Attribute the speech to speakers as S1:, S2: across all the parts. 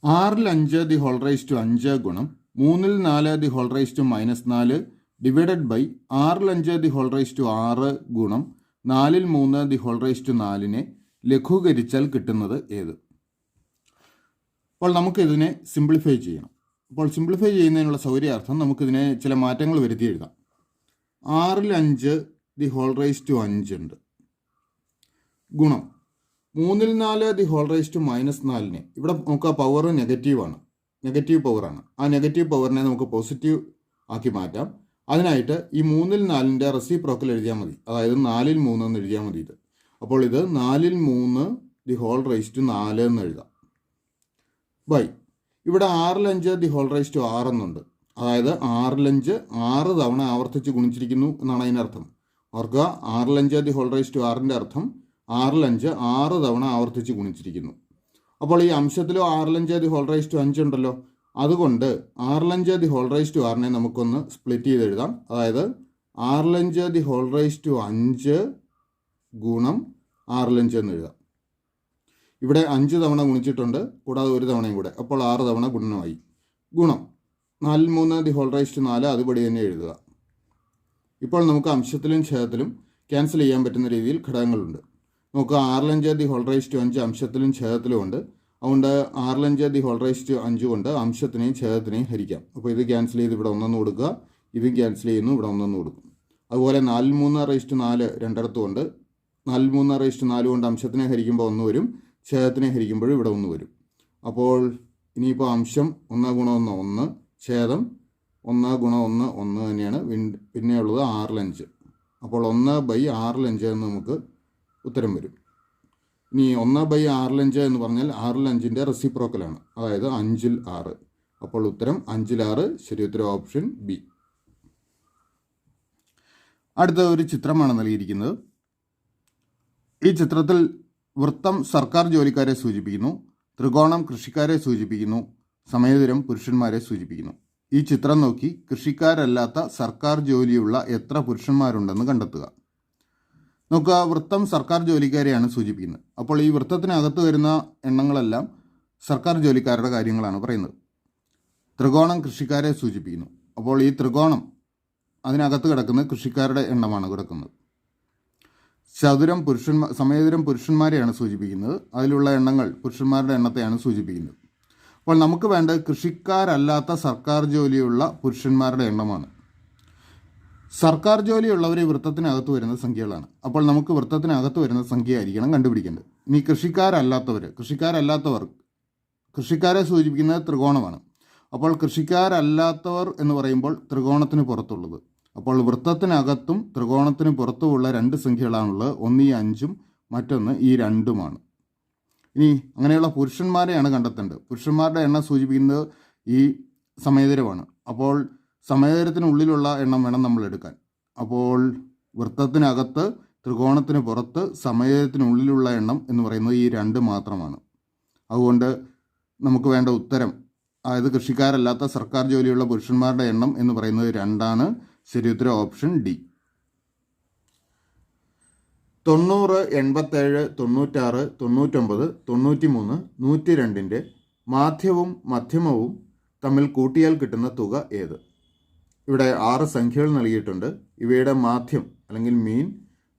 S1: ആറിൽ 5 the whole raise to 5 ഗുണം 3ൽ 4 the whole raise to -4 divided by 6ൽ 5 ദി ഹോൾ റൈസ് ടു 6 ഗുണം 4ൽ 3 ദി ഹോൾ റൈസ് ടു 4നെ ലഘൂകരിച്ചാൽ കിട്ടുന്നത് ഏത്? അപ്പോൾ നമുക്കിതിനെ സിംപ്ലിഫൈ ചെയ്യണം. അപ്പോൾ സിംപ്ലിഫൈ ചെയ്യുന്നതിനുള്ള സൗകര്യാർത്ഥം നമുക്കിതിനെ ചില മാറ്റങ്ങൾ വരുത്തി എഴുതാം. 6ൽ 5 ദി ഹോൾ റൈസ് ടു 5 ഉണ്ട് ഗുണം 3ൽ 4 ദി ഹോൾ റൈസ് ടു -4നെ, ഇവിടെ നമുക്ക് ആ പവർ നെഗറ്റീവ് പവറാണ്. ആ നെഗറ്റീവ് പവറിനെ നമുക്ക് പോസിറ്റീവ് ആക്കി മാറ്റാം. അതിനായിട്ട് ഈ 3ൽ 4ൻ്റെ റെസിപ്രോക്കൽ എഴുതിയാൽ മതി. അതായത് 4ൽ 3 എന്ന് എഴുതിയാൽ മതി ഇത്. അപ്പോൾ ഇത് 4ൽ 3 ദി ഹോൾ റൈസ് ടു 4 എന്ന് എഴുതാം. ബൈ ഇവിടെ 6ൽ 5 ദി ഹോൾ റൈസ് ടു 6 എന്നുണ്ട്. അതായത് 6ൽ 5 6 തവണ ആവർത്തിച്ച് ഗുണിച്ചിരിക്കുന്നു എന്നാണ് അതിനർത്ഥം. ഓർക്കുക, 6ൽ 5 ദി ഹോൾ റൈസ് ടു 6ൻ്റെ അർത്ഥം 6ൽ 5 6 തവണ ആവർത്തിച്ച് ഗുണിച്ചിരിക്കുന്നു. അപ്പോൾ ഈ അംശത്തിലോ 6ൽ 5 ദി ഹോൾ റൈസ് ടു 5 ഉണ്ടല്ലോ. അതുകൊണ്ട് 6ൽ 5 ദി ഹോൾ റൈസ് ടു 6നെ നമുക്കൊന്ന് സ്പ്ലിറ്റ് ചെയ്ത് എഴുതാം. അതായത് 6ൽ 5 ദി ഹോൾ റൈസ് ടു 5 ഗുണം 6ൽ 5 എന്ന് എഴുതാം. ഇവിടെ 5 തവണ ഗുണിച്ചിട്ടുണ്ട്, കൂടാതെ ഒരു തവണയും കൂടെ. അപ്പോൾ 6 തവണ ഗുണമായി. ഗുണം 4ൽ 3 ദി ഹോൾ റൈസ് ടു 4 അതുപടി തന്നെ എഴുതുക. ഇപ്പോൾ നമുക്ക് അംശത്തിലും ഛേദത്തിലും ക്യാൻസൽ ചെയ്യാൻ പറ്റുന്ന രീതിയിൽ ഘടകങ്ങളുണ്ട്. നമുക്ക് 6ൽ 5 ദി ഹോൾ റൈസ് ടു 5 അംശത്തിലും ഛേദത്തിലും ഉണ്ട്. അതുകൊണ്ട് 6ൽ 5 ദി ഹോൾ റൈസ് ടു 5 കൊണ്ട് അംശത്തിനെയും ഛേദത്തിനെയും ഹരിക്കാം. അപ്പോൾ ഇത് ക്യാൻസൽ ചെയ്ത് ഇവിടെ 1 കൊടുക്കുക, ഇതും ക്യാൻസൽ ചെയ്യുന്നു, ഇവിടെ 1 കൊടുക്കും. അതുപോലെ 4ൽ 3 റൈസ് ടു 4 രണ്ടിടത്തും ഉണ്ട്. 4ൽ 3 റൈസ് ടു 4 കൊണ്ട് അംശത്തിനെ ഹരിക്കുമ്പോൾ 1 വരും, ഛേദത്തിനെ ഹരിക്കുമ്പോഴും ഇവിടെ 1 വരും. അപ്പോൾ ഇനിയിപ്പോൾ അംശം 1 ഗുണം 1 1, ഛേദം 1 ഗുണം 1 1 തന്നെയാണ്. പിന്നെയുള്ളത് 6ൽ 5. അപ്പോൾ 1/6ൽ 5 എന്ന് നമുക്ക് ഉത്തരം വരും. ഇനി 1/6ൽ 5 എന്ന് പറഞ്ഞാൽ 6ൽ 5ൻ്റെ റെസിപ്രോക്കലാണ്. അതായത് 5ൽ 6. അപ്പോൾ ഉത്തരം 5ൽ 6. ശരി ഉത്തരം ഓപ്ഷൻ ബി. അടുത്ത ഒരു ചിത്രമാണ് നൽകിയിരിക്കുന്നത്. ഈ ചിത്രത്തിൽ വൃത്തം സർക്കാർ ജോലിക്കാരെ സൂചിപ്പിക്കുന്നു, ത്രികോണം കൃഷിക്കാരെ സൂചിപ്പിക്കുന്നു, സമയദൂരം പുരുഷന്മാരെ സൂചിപ്പിക്കുന്നു. ഈ ചിത്രം നോക്കി കൃഷിക്കാരല്ലാത്ത സർക്കാർ ജോലിയുള്ള എത്ര പുരുഷന്മാരുണ്ടെന്ന് കണ്ടെത്തുക. നോക്കുക, വൃത്തം സർക്കാർ ജോലിക്കാരെയാണ് സൂചിപ്പിക്കുന്നത്. അപ്പോൾ ഈ വൃത്തത്തിനകത്ത് വരുന്ന എണ്ണങ്ങളെല്ലാം സർക്കാർ ജോലിക്കാരുടെ കാര്യങ്ങളാണ് പറയുന്നത്. ത്രികോണം കൃഷിക്കാരെ സൂചിപ്പിക്കുന്നു. അപ്പോൾ ഈ ത്രികോണം അതിനകത്ത് കിടക്കുന്ന കൃഷിക്കാരുടെ എണ്ണമാണ് കിടക്കുന്നത്. ചതുരം സമയദൂരം പുരുഷന്മാരെയാണ് സൂചിപ്പിക്കുന്നത്. അതിലുള്ള എണ്ണങ്ങൾ പുരുഷന്മാരുടെ എണ്ണത്തെയാണ് സൂചിപ്പിക്കുന്നത്. അപ്പോൾ നമുക്ക് വേണ്ടത് കൃഷിക്കാരല്ലാത്ത സർക്കാർ ജോലിയുള്ള പുരുഷന്മാരുടെ എണ്ണമാണ്. സർക്കാർ ജോലിയുള്ളവർ ഈ വൃത്തത്തിനകത്ത് വരുന്ന സംഖ്യകളാണ്. അപ്പോൾ നമുക്ക് വൃത്തത്തിനകത്ത് വരുന്ന സംഖ്യ ആയിരിക്കണം കണ്ടുപിടിക്കേണ്ടത്. ഇനി കൃഷിക്കാരെ സൂചിപ്പിക്കുന്നത് ത്രികോണമാണ്. അപ്പോൾ കൃഷിക്കാരല്ലാത്തവർ എന്ന് പറയുമ്പോൾ ത്രികോണത്തിന് പുറത്തുള്ളത്. അപ്പോൾ വൃത്തത്തിനകത്തും ത്രികോണത്തിന് പുറത്തുമുള്ള 2 സംഖ്യകളാണുള്ളത്. ഒന്ന് ഈ 5ഉം മറ്റൊന്ന് ഈ 2ഉമാണ്. ഇനി അങ്ങനെയുള്ള പുരുഷന്മാരെയാണ് കണ്ടെത്തേണ്ടത്. പുരുഷന്മാരുടെ എണ്ണം സൂചിപ്പിക്കുന്നത് ഈ സമയദൂരമാണ്. അപ്പോൾ സമയദൂരത്തിനുള്ളിലുള്ള എണ്ണം വേണം നമ്മൾ എടുക്കാൻ. അപ്പോൾ വൃത്തത്തിനകത്ത് ത്രികോണത്തിന് പുറത്ത് സമയദൂരത്തിനുള്ളിലുള്ള എണ്ണം എന്ന് പറയുന്നത് ഈ 2 മാത്രമാണ്. അതുകൊണ്ട് നമുക്ക് വേണ്ട ഉത്തരം, അതായത് കൃഷിക്കാരല്ലാത്ത സർക്കാർ ജോലിയുള്ള പുരുഷന്മാരുടെ എണ്ണം എന്ന് പറയുന്നത് 2 ആണ്. ശരി ഉത്തരം ഓപ്ഷൻ ഡി. 90, 87, 96, 99, 93, 102ൻ്റെ മാധ്യവും മധ്യമവും തമ്മിൽ കൂട്ടിയാൽ കിട്ടുന്ന തുക ഏത്? ഇവിടെ 6 സംഖ്യകൾ നൽകിയിട്ടുണ്ട്. ഇവയുടെ മാധ്യം അല്ലെങ്കിൽ മീൻ,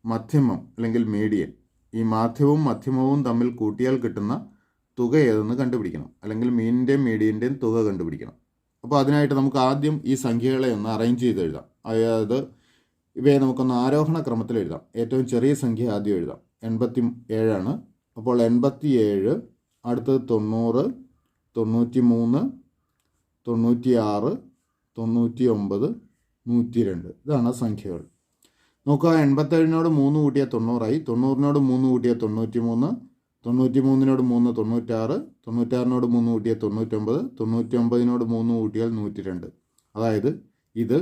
S1: മധ്യമം അല്ലെങ്കിൽ മീഡിയൻ, ഈ മാധ്യവും മധ്യമവും തമ്മിൽ കൂട്ടിയാൽ കിട്ടുന്ന തുക ഏതെന്ന് കണ്ടുപിടിക്കണം. അല്ലെങ്കിൽ മീനിൻ്റെയും മീഡിയൻ്റെയും തുക കണ്ടുപിടിക്കണം. അപ്പോൾ അതിനായിട്ട് നമുക്ക് ആദ്യം ഈ സംഖ്യകളെ ഒന്ന് അറേഞ്ച് ചെയ്ത് എഴുതാം. അതായത് ഇവയെ നമുക്കൊന്ന് ആരോഹണ ക്രമത്തിൽ എഴുതാം. ഏറ്റവും ചെറിയ സംഖ്യ ആദ്യം എഴുതാം. 87 ആണ്. അപ്പോൾ 87, അടുത്തത് 90, 93, 96, 99, 102. ഇതാണ് സംഖ്യകൾ. നോക്കുക, 87നോട് 3 കൂട്ടിയാൽ 90ആയി, 90നോട് 3 കൂട്ടിയാൽ 93, 93നോട് 3 96, 96നോട് 3 കൂട്ടിയാൽ 99, 99നോട് 3 കൂട്ടിയാൽ 102. അതായത് ഇത്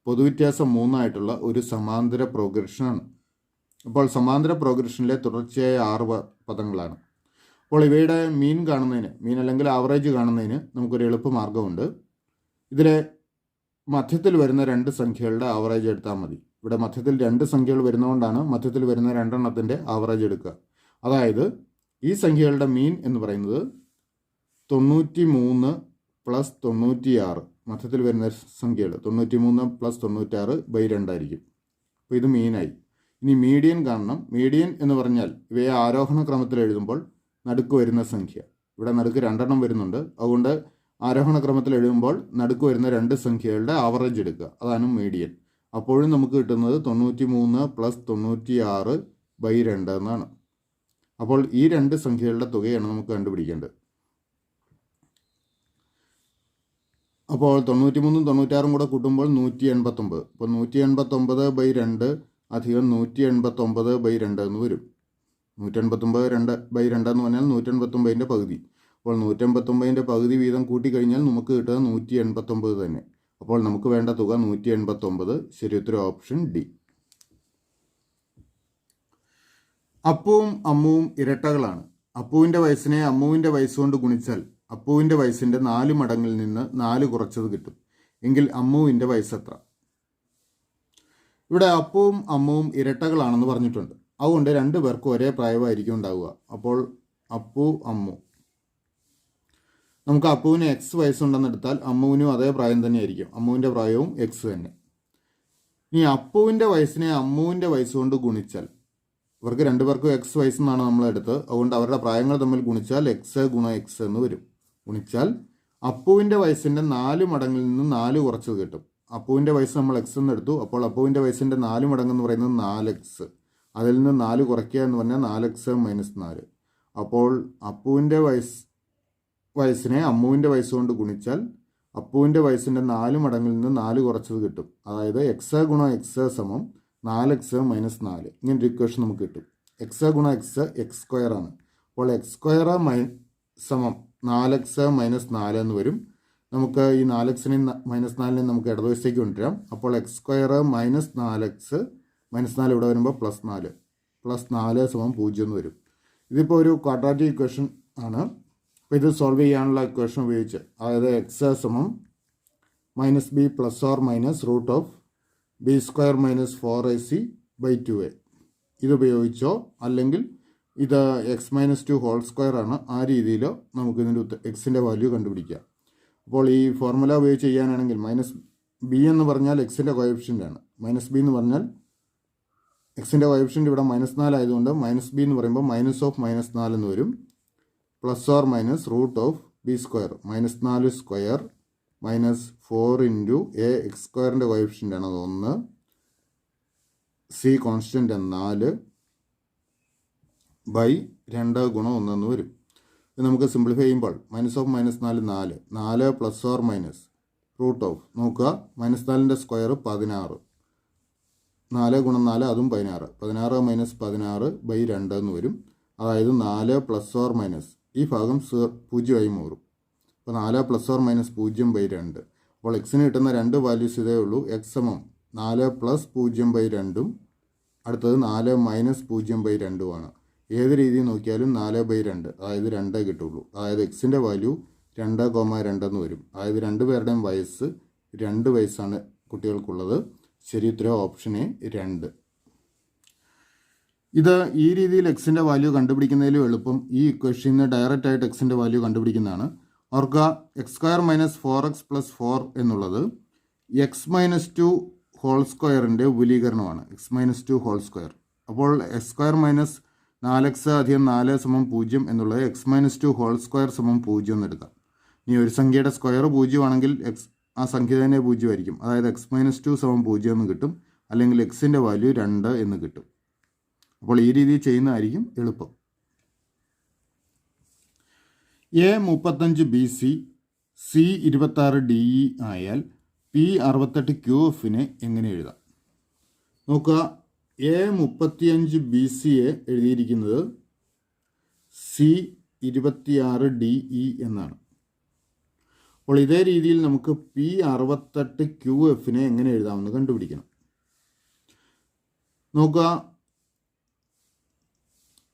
S1: പൊതുവ്യത്യാസം 3 ആയിട്ടുള്ള ഒരു സമാന്തര പ്രോഗ്രഷനാണ്. അപ്പോൾ സമാന്തര പ്രോഗ്രഷനിലെ തുടർച്ചയായ 6 പദങ്ങളാണ്. അപ്പോൾ ഇവയുടെ മീൻ അല്ലെങ്കിൽ ആവറേജ് കാണുന്നതിന് നമുക്കൊരു എളുപ്പമാർഗ്ഗമുണ്ട്. ഇതിലെ മധ്യത്തിൽ വരുന്ന 2 സംഖ്യകളുടെ ആവറേജ് എടുത്താൽ മതി. ഇവിടെ മധ്യത്തിൽ 2 സംഖ്യകൾ വരുന്നതുകൊണ്ടാണ് മധ്യത്തിൽ വരുന്ന 2 ആവറേജ് എടുക്കുക. അതായത് ഈ സംഖ്യകളുടെ മീൻ എന്ന് പറയുന്നത് 93 പ്ലസ് 96 മൊത്തത്തിൽ വരുന്ന സംഖ്യകൾ 93 പ്ലസ് 96 ബൈ 2 ആയിരിക്കും. അപ്പോൾ ഇത് മീനായി. ഇനി മീഡിയൻ കാണണം. മീഡിയൻ എന്ന് പറഞ്ഞാൽ ഇവയെ ആരോഹണ ക്രമത്തിൽ എഴുതുമ്പോൾ നടുക്ക് വരുന്ന സംഖ്യ. ഇവിടെ നടുക്ക് 2 എണ്ണം വരുന്നുണ്ട്. അതുകൊണ്ട് ആരോഹണ ക്രമത്തിൽ എഴുതുമ്പോൾ നടുക്ക് വരുന്ന 2 സംഖ്യകളുടെ ആവറേജ് എടുക്കുക. അതാണ് മീഡിയൻ. അപ്പോഴും നമുക്ക് കിട്ടുന്നത് 93 പ്ലസ് 96 ബൈ 2 എന്നാണ്. അപ്പോൾ ഈ 2 സംഖ്യകളുടെ തുകയാണ് നമുക്ക് കണ്ടുപിടിക്കേണ്ടത്. അപ്പോൾ 93 96 കൂടെ കൂട്ടുമ്പോൾ 189. അപ്പോൾ 189 ബൈ 2 അധികം 189 ബൈ 2 എന്ന് വരും. 189 ബൈ 2 എന്ന് പറഞ്ഞാൽ 189ൻ്റെ പകുതി. അപ്പോൾ 189ൻ്റെ പകുതി വീതം കൂട്ടിക്കഴിഞ്ഞാൽ നമുക്ക് കിട്ടുക 189 തന്നെ. അപ്പോൾ നമുക്ക് വേണ്ട തുക 189. ശരി ഉത്തരം ഓപ്ഷൻ ഡി. അപ്പുവും അമ്മുവും ഇരട്ടകളാണ്. അപ്പുവിൻ്റെ വയസ്സിനെ അമ്മുവിൻ്റെ വയസ്സുകൊണ്ട് ഗുണിച്ചാൽ അപ്പുവിൻ്റെ വയസ്സിൻ്റെ 4 മടങ്ങിൽ നിന്ന് 4 കുറച്ചത് കിട്ടും. എങ്കിൽ അമ്മുവിൻ്റെ വയസ്സെത്ര? ഇവിടെ അപ്പുവും അമ്മുവും ഇരട്ടകളാണെന്ന് പറഞ്ഞിട്ടുണ്ട്. അതുകൊണ്ട് 2 പേർക്കും ഒരേ പ്രായമായിരിക്കും ഉണ്ടാവുക. അപ്പോൾ അപ്പു അമ്മു. നമുക്ക് അപ്പുവിന് എക്സ് വയസ്സുണ്ടെന്ന് എടുത്താൽ അമ്മുവിനും അതേ പ്രായം തന്നെയായിരിക്കും. അമ്മുവിൻ്റെ പ്രായവും എക്സ് തന്നെ. ഇനി അപ്പുവിൻ്റെ വയസ്സിനെ അമ്മുവിൻ്റെ വയസ്സുകൊണ്ട് ഗുണിച്ചാൽ ഇവർക്ക് 2 പേർക്കും എക്സ് വയസ്സെന്നാണ് നമ്മളെടുത്ത്. അതുകൊണ്ട് അവരുടെ പ്രായങ്ങൾ തമ്മിൽ ഗുണിച്ചാൽ എക്സ് ഗുണം എക്സ് എന്ന് വരും. ഗുണിച്ചാൽ അപ്പുവിൻ്റെ വയസ്സിൻ്റെ 4 മടങ്ങിൽ നിന്ന് 4 കുറച്ചത് കിട്ടും. അപ്പുവിൻ്റെ വയസ്സ് നമ്മൾ എക്സ് എന്ന് എടുത്തു. അപ്പോൾ അപ്പുവിൻ്റെ വയസ്സിൻ്റെ 4 മടങ്ങെന്ന് പറയുന്നത് 4x. അതിൽ നിന്ന് 4 കുറയ്ക്കുക എന്ന് പറഞ്ഞാൽ 4x മൈനസ് 4. അപ്പോൾ അപ്പുവിൻ്റെ വയസ്സിനെ അമ്മുവിൻ്റെ വയസ്സുകൊണ്ട് ഗുണിച്ചാൽ അപ്പുവിൻ്റെ വയസ്സിൻ്റെ 4 മടങ്ങിൽ നിന്ന് 4 കുറച്ചത് കിട്ടും. അതായത് എക്സ് ഗുണം എക്സ് സമം 4x മൈനസ് 4. ഇങ്ങനൊരു ഇക്വേഷൻ നമുക്ക് കിട്ടും. എക്സ് ഗുണം എക്സ് എക്സ് സ്ക്വയർ ആണ്. അപ്പോൾ എക്സ് സ്ക്വയർ സമം 4x മൈനസ് 4 എന്ന് വരും. നമുക്ക് ഈ 4xനെയും മൈനസ് 4നെയും നമുക്ക് ഇടതുവശത്തേക്ക് കൊണ്ടുവരാം. അപ്പോൾ x square minus 4x minus 4 ഇവിടെ വരുമ്പോൾ പ്ലസ് 4 സമം 0 എന്ന് വരും. ഇതിപ്പോൾ ഒരു ക്വാഡ്രാറ്റിക് ഇക്വേഷൻ ആണ്. അപ്പോൾ ഇത് സോൾവ് ചെയ്യാനുള്ള ഇക്വേഷൻ ഉപയോഗിച്ച്, അതായത് എക്സ് സമം minus b plus or minus root of b square minus 4ac by 2a ഇതുപയോഗിച്ചോ അല്ലെങ്കിൽ ഇത് എക്സ് മൈനസ് 2 ഹോൾ സ്ക്വയർ ആണ്, ആ രീതിയിലോ നമുക്ക് ഇതിൻ്റെ എക്സിൻ്റെ വാല്യൂ കണ്ടുപിടിക്കാം. അപ്പോൾ ഈ ഫോർമുല ഉപയോഗിച്ച് ചെയ്യാനാണെങ്കിൽ മൈനസ് ബി എന്ന് പറഞ്ഞാൽ എക്സിൻ്റെ കോഎഫിഷ്യൻ്റ് ആണ്. മൈനസ് ബി എന്ന് പറഞ്ഞാൽ എക്സിൻ്റെ കോഎഫിഷ്യൻ്റ് ഇവിടെ -4 ആയതുകൊണ്ട് മൈനസ് ബി എന്ന് പറയുമ്പോൾ മൈനസ് ഓഫ് -4 എന്ന് വരും. Plus or minus root of b square -4 square minus 4 into a x സ്ക്വയറിൻ്റെ കോഎഫിഷ്യൻ്റ് ആണ് അത് 1, സി കോൺസ്റ്റൻ്റ് 4 ബൈ 2 ഗുണം 1 എന്ന് വരും. ഇത് നമുക്ക് സിംപ്ലിഫൈ ചെയ്യുമ്പോൾ minus of -4 4 plus or minus root of നോക്കുക -4ൻ്റെ സ്ക്വയർ 16, 4 ഗുണം 4 അതും 16 മൈനസ് 16 ബൈ 2 എന്ന് വരും. അതായത് 4 പ്ലസ് ഓർ മൈനസ് ഈ ഭാഗം 0 ആയി മാറും. അപ്പോൾ 4 പ്ലസ് ഓർ മൈനസ് 0 ബൈ 2. അപ്പോൾ എക്സിന് കിട്ടുന്ന 2 വാല്യൂസ് ഇതേ ഉള്ളൂ. എക്സ് സമം 4 പ്ലസ് 0 ബൈ 2ഉം അടുത്തത് 4 മൈനസ് 0 ബൈ 2ഉം ആണ്. ഏത് രീതിയിൽ നോക്കിയാലും 4 ബൈ 2 അതായത് 2 കിട്ടുള്ളൂ. അതായത് എക്സിൻ്റെ വാല്യൂ 2,2 എന്ന് വരും. അതായത് 2 പേരുടെയും വയസ്സ് 2 വയസ്സാണ് കുട്ടികൾക്കുള്ളത്. ശരി ഉത്തരം ഓപ്ഷൻ എ 2. ഇത് ഈ രീതിയിൽ എക്സിൻ്റെ വാല്യൂ കണ്ടുപിടിക്കുന്നതിലും എളുപ്പം ഈ ഇക്വേഷനിൽ നിന്ന് ഡയറക്റ്റ് ആയിട്ട് എക്സിൻ്റെ വാല്യൂ കണ്ടുപിടിക്കുന്നതാണ്. ഓർക്കുക X square minus 4x plus 4 എന്നുള്ളത് എക്സ് മൈനസ് 2 ഹോൾ സ്ക്വയറിൻ്റെ വിപുലീകരണമാണ്. X minus 2 whole square. അപ്പോൾ എക്സ് സ്ക്വയർ മൈനസ് 4x അധികം 4 സമം 0 എന്നുള്ളത് എക്സ് മൈനസ് 2 ഹോൾ സ്ക്വയർ സമം 0 എന്ന് എടുക്കാം. ഇനി ഒരു സംഖ്യയുടെ സ്ക്വയർ 0 ആണെങ്കിൽ ആ സംഖ്യ തന്നെ 0 ആയിരിക്കും. അതായത് എക്സ് മൈനസ് 2 സമം 0 എന്ന് കിട്ടും. അല്ലെങ്കിൽ എക്സിൻ്റെ വാല്യൂ 2 എന്ന് കിട്ടും. അപ്പോൾ ഈ രീതിയിൽ ചെയ്യുന്നതായിരിക്കും എളുപ്പം. എ 35 BC, സി 26 DE ആയാൽ പി 68 QFനെ എങ്ങനെ എഴുതാം? നോക്കുക, എ 35 BCയെ എഴുതിയിരിക്കുന്നത് സി 26 DE എന്നാണ്. അപ്പോൾ ഇതേ രീതിയിൽ നമുക്ക് പി 68 QFനെ എങ്ങനെ എഴുതാമെന്ന് കണ്ടുപിടിക്കണം. നോക്കുക,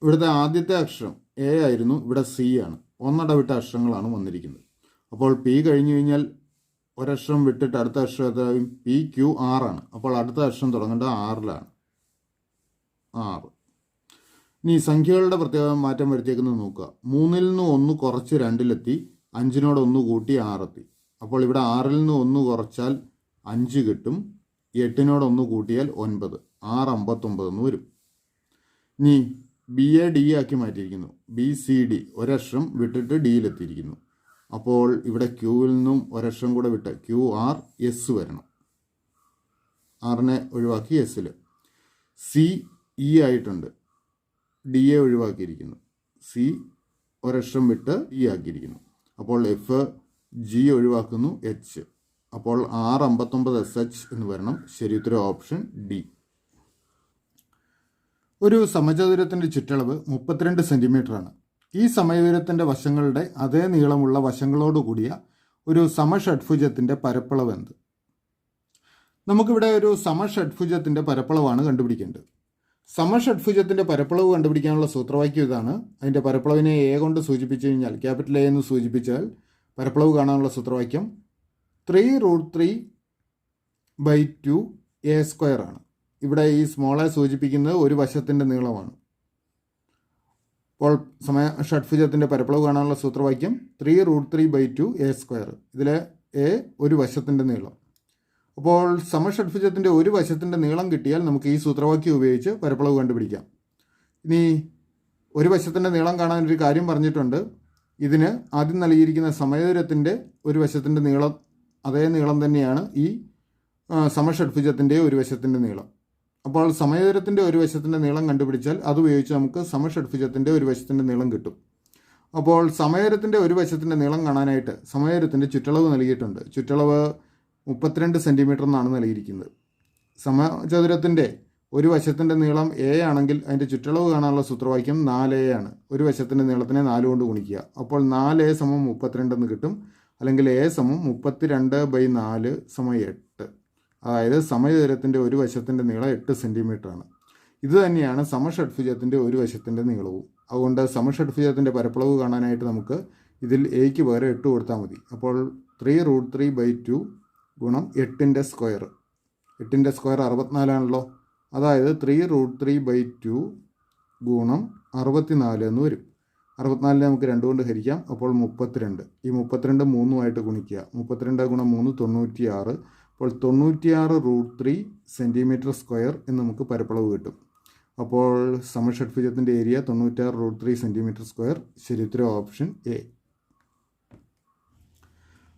S1: ഇവിടുത്തെ ആദ്യത്തെ അക്ഷരം എ ആയിരുന്നു, ഇവിടെ സി ആണ്. ഒന്നിടവിട്ട അക്ഷരങ്ങളാണ് വന്നിരിക്കുന്നത്. അപ്പോൾ പി കഴിഞ്ഞു കഴിഞ്ഞാൽ ഒരക്ഷരം വിട്ടിട്ട് അടുത്ത അക്ഷരം പി ക്യു ആറാണ്. അപ്പോൾ അടുത്ത അക്ഷരം തുടങ്ങേണ്ടത് 6-ലാണ്. 6. ഇനി സംഖ്യകളുടെ പ്രത്യേക മാറ്റം വരുത്തിയേക്കുന്നത് നോക്കുക. 3-ൽ നിന്ന് 1 കുറച്ച് 2-ലെത്തി. 5നോട് 1 കൂട്ടി 6 എത്തി. അപ്പോൾ ഇവിടെ 6ൽ നിന്ന് 1 കുറച്ചാൽ 5 കിട്ടും. 8നോട് 1 കൂട്ടിയാൽ 9, 6 59 എന്ന് വരും. ഇനി ബി എ ഡി ആക്കി മാറ്റിയിരിക്കുന്നു. ബി സി ഡി ഒരക്ഷരം വിട്ടിട്ട് ഡിയിലെത്തിയിരിക്കുന്നു. അപ്പോൾ ഇവിടെ ക്യൂവിൽ നിന്നും ഒരക്ഷരം കൂടെ വിട്ട് ക്യു ആർ എസ് വരണം. ആറിനെ ഒഴിവാക്കി എസ്സിൽ. സി ഇ ആയിട്ടുണ്ട്, ഡി എ ഒഴിവാക്കിയിരിക്കുന്നു. സി ഒരക്ഷരം വിട്ട് ഇ ആക്കിയിരിക്കുന്നു. അപ്പോൾ എഫ് ജി ഒഴിവാക്കുന്നു, എച്ച്. അപ്പോൾ 659 എസ് എച്ച് എന്ന് വരണം. ശരി ഉത്തരം ഓപ്ഷൻ ഡി. ഒരു സമചതുരത്തിൻ്റെ ചുറ്റളവ് 32 സെൻറ്റിമീറ്ററാണ്. ഈ സമചതുരത്തിൻ്റെ വശങ്ങളുടെ അതേ നീളമുള്ള വശങ്ങളോട് കൂടിയ ഒരു സമഷഡ്ഭുജത്തിൻ്റെ പരപ്പളവ് എന്ത്? നമുക്കിവിടെ ഒരു സമഷഡ്ഭുജത്തിൻ്റെ പരപ്പളവാണ് കണ്ടുപിടിക്കേണ്ടത്. സമഷഡ്ഭുജത്തിൻ്റെ പരപ്പളവ് കണ്ടുപിടിക്കാനുള്ള സൂത്രവാക്യം ഇതാണ്. അതിൻ്റെ പരപ്പളവിനെ എ കൊണ്ട് സൂചിപ്പിച്ചു കഴിഞ്ഞാൽ, ക്യാപിറ്റൽ എ എന്ന് സൂചിപ്പിച്ചാൽ പരപ്പളവ് കാണാനുള്ള സൂത്രവാക്യം 3√3/2 a² ആണ്. ഇവിടെ ഈ സ്മോളെ സൂചിപ്പിക്കുന്നത് ഒരു വശത്തിൻ്റെ നീളമാണ്. അപ്പോൾ സമഷഡ്ഭുജത്തിൻ്റെ പരപ്പളവ് കാണാനുള്ള സൂത്രവാക്യം 3√3/2 a². ഇതിലെ എ ഒരു വശത്തിൻ്റെ നീളം. അപ്പോൾ സമഷഡ്ഭുജത്തിൻ്റെ ഒരു വശത്തിൻ്റെ നീളം കിട്ടിയാൽ നമുക്ക് ഈ സൂത്രവാക്യം ഉപയോഗിച്ച് പരപ്പളവ് കണ്ടുപിടിക്കാം. ഇനി ഒരു വശത്തിൻ്റെ നീളം കാണാനൊരു കാര്യം പറഞ്ഞിട്ടുണ്ട്. ഇതിന് ആദ്യം നൽകിയിരിക്കുന്ന സമചതുരത്തിൻ്റെ ഒരു വശത്തിൻ്റെ നീളം അതേ നീളം തന്നെയാണ് ഈ സമഷഡ്ഭുജത്തിൻ്റെ ഒരു വശത്തിൻ്റെ നീളം. അപ്പോൾ സമചതുരത്തിൻ്റെ ഒരു വശത്തിൻ്റെ നീളം കണ്ടുപിടിച്ചാൽ അതുപയോഗിച്ച് നമുക്ക് സമഷഡ്ഭുജത്തിൻ്റെ ഒരു വശത്തിൻ്റെ നീളം കിട്ടും. അപ്പോൾ സമചതുരത്തിൻ്റെ ഒരു വശത്തിൻ്റെ നീളം കാണാനായിട്ട് സമചതുരത്തിൻ്റെ ചുറ്റളവ് നൽകിയിട്ടുണ്ട്. ചുറ്റളവ് 32 സെൻറ്റിമീറ്റർ എന്നാണ് നൽകിയിരിക്കുന്നത്. സമചതുരത്തിൻ്റെ ഒരു വശത്തിൻ്റെ നീളം എ ആണെങ്കിൽ അതിൻ്റെ ചുറ്റളവ് കാണാനുള്ള സൂത്രവാക്യം 4a ആണ്. ഒരു വശത്തിൻ്റെ നീളത്തിനെ 4 കൊണ്ട് ഗുണിക്കുക. അപ്പോൾ 4a = 32 എന്ന് കിട്ടും. അല്ലെങ്കിൽ a = 32/4 = 8. അതായത് സമചതുരത്തിൻ്റെ ഒരു വശത്തിൻ്റെ നീളം 8 സെൻറ്റിമീറ്ററാണ്. ഇത് തന്നെയാണ് സമഷഡ്ഭുജത്തിൻ്റെ ഒരു വശത്തിൻ്റെ നീളവും. അതുകൊണ്ട് സമഷഡ്ഭുജത്തിൻ്റെ പരപ്പളവ് കാണാനായിട്ട് നമുക്ക് ഇതിൽ എയ്ക്ക് പകരം 8 കൊടുത്താൽ മതി. അപ്പോൾ 3√3/2 ഗുണം 8ൻ്റെ സ്ക്വയർ. 8ൻ്റെ സ്ക്വയർ 64 ആണല്ലോ. അതായത് 3√3/2 ഗുണം 64 എന്ന് വരും. 64 നമുക്ക് 2 കൊണ്ട് ഹരിക്കാം. അപ്പോൾ 32. ഈ 32 3 ഗുണിക്കുക. 32 × 3 96. അപ്പോൾ 96√3 സെൻറ്റിമീറ്റർ സ്ക്വയർ എന്ന് നമുക്ക് പരപ്പളവ് കിട്ടും. അപ്പോൾ സമഷഡ്ഭുജത്തിൻ്റെ ഏരിയ 96√3 സെൻറ്റിമീറ്റർ സ്ക്വയർ. ശരി ഉത്തരം ഓപ്ഷൻ എ.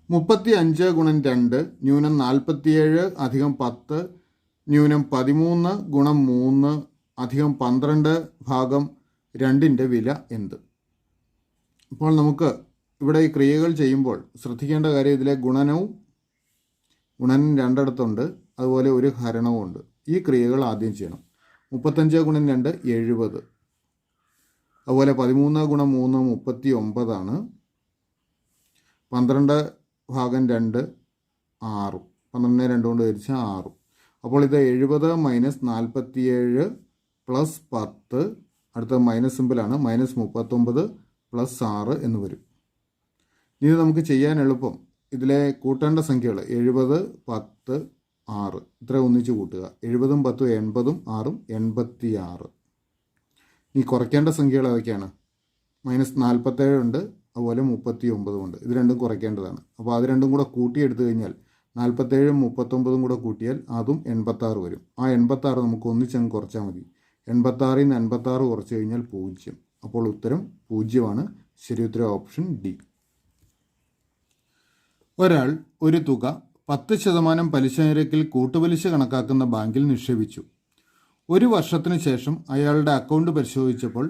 S1: 35 × 2 ന്യൂനം 47 + 10 ന്യൂനം 13 × 3 + 12 ഭാഗം 2ൻ്റെ വില എന്ത്? അപ്പോൾ നമുക്ക് ഇവിടെ ഈ ക്രിയകൾ ചെയ്യുമ്പോൾ ശ്രദ്ധിക്കേണ്ട കാര്യം, ഇതിലെ ഗുണനം രണ്ടിടത്തുണ്ട്, അതുപോലെ ഒരു ഹരണവും ഉണ്ട്. ഈ ക്രിയകൾ ആദ്യം ചെയ്യണം. 35 × 2 70. അതുപോലെ 13 × 3 39 ആണ്. 12 ഭാഗം 2 6. 12 2 കൊണ്ട് ഹരിച്ചാൽ 6. അപ്പോൾ ഇത് 70 - 47 + 10. അടുത്ത മൈനസ് സിമ്പിളാണ്. -39 + 6 എന്ന് വരും. ഇത് നമുക്ക് ചെയ്യാൻ എളുപ്പം. ഇതിലെ കൂട്ടേണ്ട സംഖ്യകൾ 70 10 6 ഇത്ര ഒന്നിച്ച് കൂട്ടുക. 70 10 80 6 86. ഈ കുറയ്ക്കേണ്ട സംഖ്യകൾ ഏതൊക്കെയാണ്? -47 ഉണ്ട്, അതുപോലെ 39 ഉണ്ട്. ഇത് രണ്ടും കുറയ്ക്കേണ്ടതാണ്. അപ്പോൾ അത് രണ്ടും കൂടെ കൂട്ടിയെടുത്തു കഴിഞ്ഞാൽ 47 39 കൂടെ കൂട്ടിയാൽ അതും 86 വരും. ആ 86 നമുക്ക് ഒന്നിച്ചങ്ങ് കുറച്ചാൽ മതി. 86ൽ നിന്ന് 86 കുറച്ച് കഴിഞ്ഞാൽ 0. അപ്പോൾ ഉത്തരം 0 ശരി ഉത്തരം ഓപ്ഷൻ ഡി. ഒരാൾ ഒരു തുക 10% പലിശ നിരക്കിൽ കൂട്ടുപലിശ കണക്കാക്കുന്ന ബാങ്കിൽ നിക്ഷേപിച്ചു. ഒരു വർഷത്തിന് ശേഷം അയാളുടെ അക്കൗണ്ട് പരിശോധിച്ചപ്പോൾ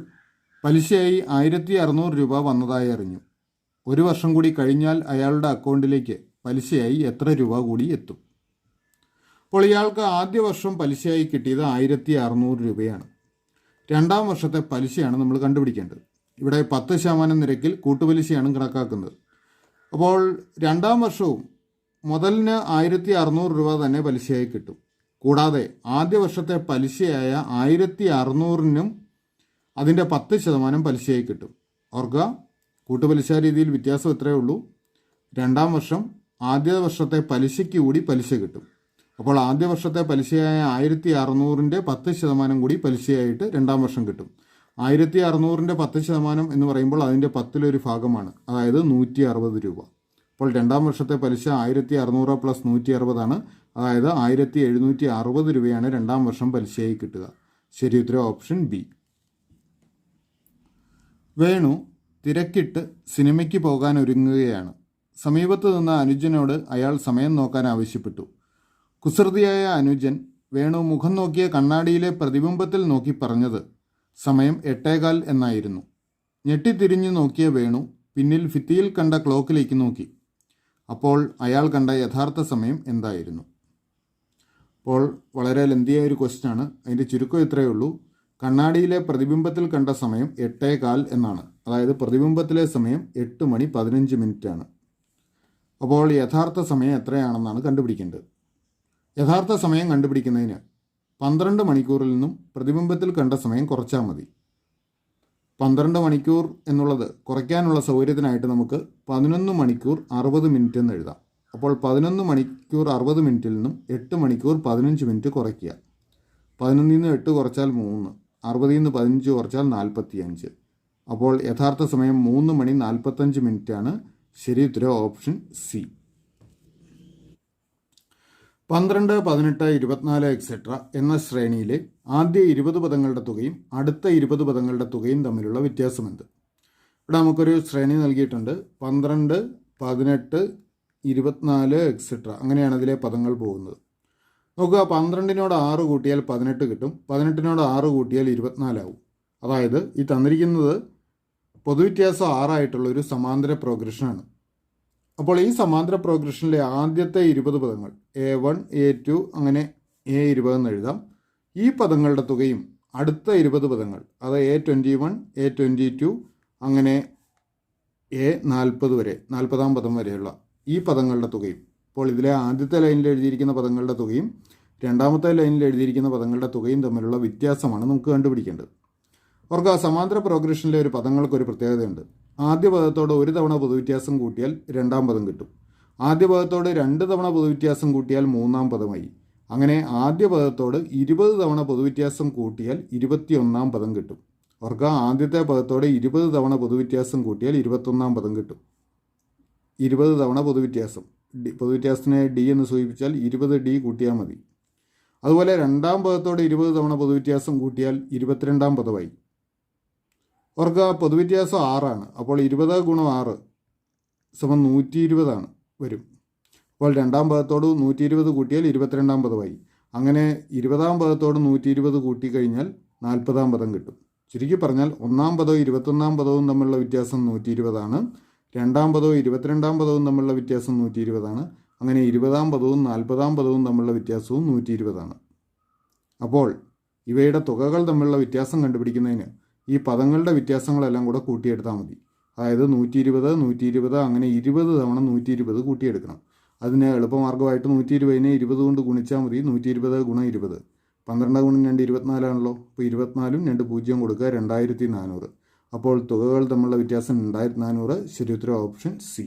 S1: പലിശയായി 1600 രൂപ വന്നതായി അറിഞ്ഞു. ഒരു വർഷം കൂടി കഴിഞ്ഞാൽ അയാളുടെ അക്കൗണ്ടിലേക്ക് പലിശയായി എത്ര രൂപ കൂടി എത്തും? അപ്പോൾ ഇയാൾക്ക് ആദ്യ വർഷം പലിശയായി കിട്ടിയത് 1600 രൂപയാണ്. രണ്ടാം വർഷത്തെ പലിശയാണ് നമ്മൾ കണ്ടുപിടിക്കേണ്ടത്. ഇവിടെ 10% നിരക്കിൽ കൂട്ടുപലിശയാണ് കണക്കാക്കുന്നത്. അപ്പോൾ രണ്ടാം വർഷവും മുതലിന് 1600 രൂപ തന്നെ പലിശയായി കിട്ടും. കൂടാതെ ആദ്യ വർഷത്തെ പലിശയായ 1600നും അതിൻ്റെ 10% പലിശയായി കിട്ടും. ഓർക്കുക, കൂട്ടുപലിശ രീതിയിൽ വ്യത്യാസം ഇത്രയേ ഉള്ളൂ. രണ്ടാം വർഷം ആദ്യ വർഷത്തെ പലിശയ്ക്ക് കൂടി പലിശ കിട്ടും. അപ്പോൾ ആദ്യ വർഷത്തെ പലിശയായ 1600ൻ്റെ 10% കൂടി പലിശയായിട്ട് രണ്ടാം വർഷം കിട്ടും. 1600-ൻ്റെ 10% എന്ന് പറയുമ്പോൾ അതിൻ്റെ 10-ലൊരു ഭാഗമാണ്, അതായത് 160 രൂപ. അപ്പോൾ രണ്ടാം വർഷത്തെ പലിശ 1600 + 160 അതായത് 1760 രൂപയാണ് രണ്ടാം വർഷം പലിശയായി കിട്ടുക. ശരി ഉത്തരം ഓപ്ഷൻ ബി. വേണു തിരക്കിട്ട് സിനിമയ്ക്ക് പോകാൻ ഒരുങ്ങുകയാണ്. സമീപത്ത് നിന്ന അനുജനോട് അയാൾ സമയം നോക്കാൻ ആവശ്യപ്പെട്ടു. കുസൃതിയായ അനുജൻ വേണു മുഖം നോക്കിയ കണ്ണാടിയിലെ പ്രതിബിംബത്തിൽ നോക്കി പറഞ്ഞത് സമയം 8:15 എന്നായിരുന്നു. ഞെട്ടിത്തിരിഞ്ഞു നോക്കിയ വേണു പിന്നിൽ ഭിത്തിയിൽ കണ്ട ക്ലോക്കിലേക്ക് നോക്കി. അപ്പോൾ അയാൾ കണ്ട യഥാർത്ഥ സമയം എന്തായിരുന്നു? അപ്പോൾ വളരെ ലെന്തിയായ ഒരു ക്വസ്റ്റ്യനാണ്. അതിൻ്റെ ചുരുക്കം ഇത്രയേ ഉള്ളൂ. കണ്ണാടിയിലെ പ്രതിബിംബത്തിൽ കണ്ട സമയം 8:15 എന്നാണ്. അതായത് പ്രതിബിംബത്തിലെ സമയം 8:15 അപ്പോൾ യഥാർത്ഥ സമയം എത്രയാണെന്നാണ് കണ്ടുപിടിക്കേണ്ടത്. യഥാർത്ഥ സമയം കണ്ടുപിടിക്കുന്നതിന് 12 മണിക്കൂറിൽ നിന്നും പ്രതിബിംബത്തിൽ കണ്ട സമയം കുറച്ചാൽ മതി. 12 മണിക്കൂർ എന്നുള്ളത് കുറയ്ക്കാനുള്ള സൗകര്യത്തിനായിട്ട് നമുക്ക് 11 മണിക്കൂർ 60 മിനിറ്റ് എന്ന് എഴുതാം. അപ്പോൾ 11 മണിക്കൂർ 60 മിനിറ്റിൽ നിന്നും 8 മണിക്കൂർ 15 മിനിറ്റ് കുറയ്ക്കുക. 11 നിന്ന് 8 കുറച്ചാൽ 3, 60 നിന്ന് 15 കുറച്ചാൽ 45. അപ്പോൾ യഥാർത്ഥ സമയം 3 മണി 45 മിനിറ്റാണ്. ശരി ഉത്തരം ഓപ്ഷൻ സി. 12, 18, 24 എക്സെട്ര എന്ന ശ്രേണിയിലെ ആദ്യ 20 പദങ്ങളുടെ തുകയും അടുത്ത 20 പദങ്ങളുടെ തുകയും തമ്മിലുള്ള വ്യത്യാസമെന്ത്? ഇവിടെ നമുക്കൊരു ശ്രേണി നൽകിയിട്ടുണ്ട്. 12, 18, 24 എക്സെട്ര അങ്ങനെയാണ് ഇതിലെ പദങ്ങൾ പോകുന്നത്. നോക്കുക, 12നോട് 6 കൂട്ടിയാൽ 18 കിട്ടും. 18നോട് 6 കൂട്ടിയാൽ 24 ആവും. അതായത് ഈ തന്നിരിക്കുന്നത് പൊതുവ്യത്യാസം 6 ആയിട്ടുള്ളൊരു സമാന്തര പ്രോഗ്രഷനാണ്. അപ്പോൾ ഈ സമാന്തര പ്രോഗ്രഷനിലെ ആദ്യത്തെ 20 പദങ്ങൾ A1, A2 അങ്ങനെ A20 എന്ന് എഴുതാം. ഈ പദങ്ങളുടെ തുകയും അടുത്ത 20 പദങ്ങൾ അത് A21, A22 അങ്ങനെ A40 വരെ 40-ാം പദം വരെയുള്ള ഈ പദങ്ങളുടെ തുകയും, അപ്പോൾ ഇതിലെ ആദ്യത്തെ ലൈനിൽ എഴുതിയിരിക്കുന്ന പദങ്ങളുടെ തുകയും രണ്ടാമത്തെ ലൈനിൽ എഴുതിയിരിക്കുന്ന പദങ്ങളുടെ തുകയും തമ്മിലുള്ള വ്യത്യാസമാണ് നമുക്ക് കണ്ടുപിടിക്കേണ്ടത്. അവർക്ക് ആ സമാന്തര പ്രോഗ്രഷനിലെ ഒരു പദങ്ങൾക്കൊരു പ്രത്യേകതയുണ്ട്. ആദ്യ പദത്തോട് 1 തവണ പൊതുവ്യത്യാസം കൂട്ടിയാൽ രണ്ടാം പദം കിട്ടും. ആദ്യ പദത്തോട് 2 തവണ പൊതുവ്യത്യാസം കൂട്ടിയാൽ മൂന്നാം പദമായി. അങ്ങനെ ആദ്യ പദത്തോട് 20 തവണ പൊതുവ്യത്യാസം കൂട്ടിയാൽ 21-ാം പദം കിട്ടും. അവർക്ക് ആദ്യത്തെ പദത്തോട് 20 തവണ പൊതുവ്യത്യാസം കൂട്ടിയാൽ 21-ാം പദം കിട്ടും. 20 തവണ പൊതുവ്യത്യാസത്തിനെ ഡി എന്ന് സൂചിപ്പിച്ചാൽ 20D കൂട്ടിയാൽ മതി. അതുപോലെ രണ്ടാം പദത്തോട് 20 തവണ പൊതുവ്യത്യാസം കൂട്ടിയാൽ 22-ാം പദമായി. അവർക്ക് പൊതുവ്യത്യാസം 6 അപ്പോൾ 20 × 6 = 120 വരും. അപ്പോൾ രണ്ടാം പദത്തോട് 120 കൂട്ടിയാൽ 22-ാം പദമായി. അങ്ങനെ 20-ാം പദത്തോട് 120 കൂട്ടിക്കഴിഞ്ഞാൽ 40-ാം പദം കിട്ടും. ചുരുക്കി പറഞ്ഞാൽ ഒന്നാം പദവും 21-ാം പദവും തമ്മിലുള്ള വ്യത്യാസം 120. രണ്ടാം പദവും 22-ാം പദവും തമ്മിലുള്ള വ്യത്യാസം 120. അങ്ങനെ 20-ാം പദവും 40-ാം പദവും തമ്മിലുള്ള വ്യത്യാസവും 120. അപ്പോൾ ഇവയുടെ തുകകൾ തമ്മിലുള്ള വ്യത്യാസം കണ്ടുപിടിക്കുന്നതിന് ഈ പദങ്ങളുടെ വ്യത്യാസങ്ങളെല്ലാം കൂടെ കൂട്ടിയെടുത്താൽ മതി. അതായത് 120, 120 അങ്ങനെ 20 തവണ 120 കൂട്ടിയെടുക്കണം. അതിന് എളുപ്പമാർഗ്ഗമായിട്ട് 120നെ 20 കൊണ്ട് ഗുണിച്ചാൽ മതി. 120 × 20 12 × 2 24 ആണല്ലോ. അപ്പോൾ 24-ഉം 2 0 കൊടുക്കുക 2400. അപ്പോൾ തുകകൾ തമ്മിലുള്ള വ്യത്യാസം 2400. ശരി ഉത്തരം ഓപ്ഷൻ സി.